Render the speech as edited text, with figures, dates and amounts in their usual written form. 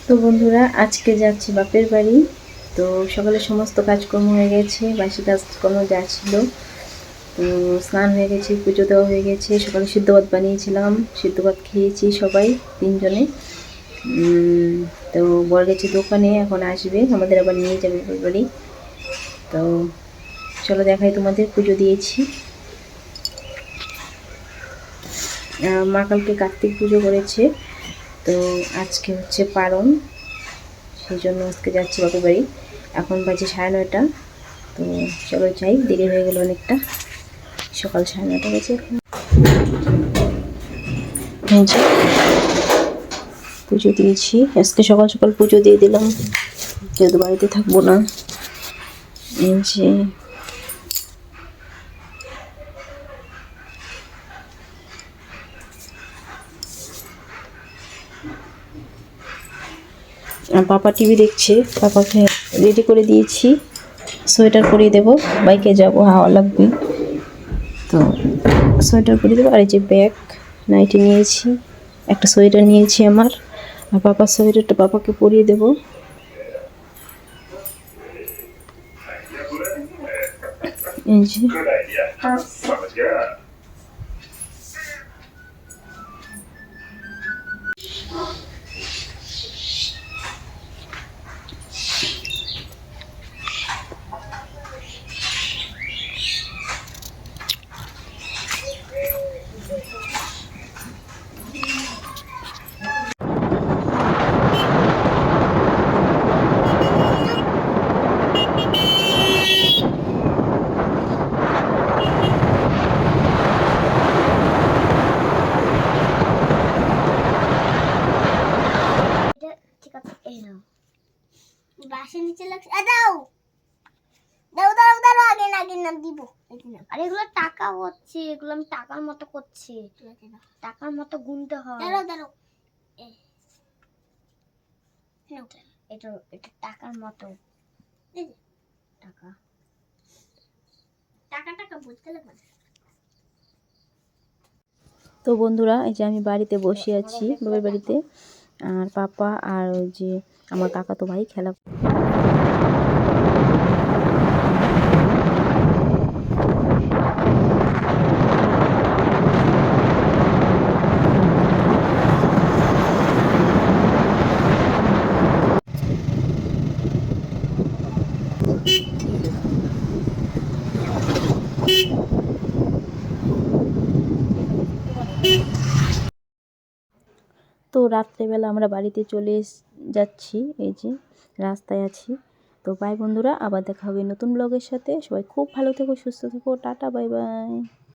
তো বন্ধুরা, আজকে যাচ্ছি বাপের বাড়ি। তো সকালে সমস্ত কাজকর্ম হয়ে গেছে, বাসি কাজকর্ম যা ছিল। তো স্নান হয়ে গেছে, পুজো দেওয়া হয়ে গেছে। সকালে সিদ্ধ ভাত বানিয়েছিলাম, সিদ্ধ ভাত খেয়েছি সবাই তিনজনে। তো বর গেছে দোকানে, এখন আসবে, আমাদের আবার নিয়ে যাবে বাপের বাড়ি। তো চলো দেখাই তোমাদের। পুজো দিয়েছি। মা কালকে কার্তিক পুজো করেছে, তো আজকে হচ্ছে পারণ, সেই জন্য আজকে যাচ্ছি বাপের বাড়ি। এখন বাজে 9:30। তো চলো যাই, দেরি হয়ে গেল অনেকটা, সকাল 9:30 বাজে এখন। পুজো দিয়েছি আজকে, সকাল সকাল পুজো দিয়ে দিলাম, যেহেতু বাড়িতে থাকবো না। এই যে পাপা টিভি দেখছে, পাপাকে রেডি করে দিয়েছি, সোয়েটার পরিয়ে দেবো, বাইকে যাব, হাওয়া লাগবে, তো সোয়েটার পরিয়ে দেবো। আর এই যে ব্যাগ, নাইটি নিয়েছি, একটা সোয়েটার নিয়েছি আমার, আর পাপার সোয়েটারটা পাপাকে পরিয়ে দেবো। এই যে বাসের নিচে লাগছে। দাও দাও দাও দাও, আগে না আগে না দিব। আরে এগুলো টাকা হচ্ছে, এগুলো আমি টাকার মতো করছি, টাকার মতো গুনতে হয়। দাঁড়াও দাঁড়াও, এটা এটা টাকার মতো, টাকা টাকা টাকা বুঝতে লাগবে। তো বন্ধুরা, এই যে আমি বাড়িতে বসে আছি, বাবার বাড়িতে, আর পাপা আর ওই যে আমার কাকাতো ভাই খেলা। তো রাত্রেবেলা আমরা বাড়িতে চলে যাচ্ছি, এই যে রাস্তায় আছি। তো বাই বন্ধুরা, আবার দেখা হবে নতুন ব্লগের সাথে। সবাই খুব ভালো থেকো, সুস্থ থেকো, টাটা, বাই বাই।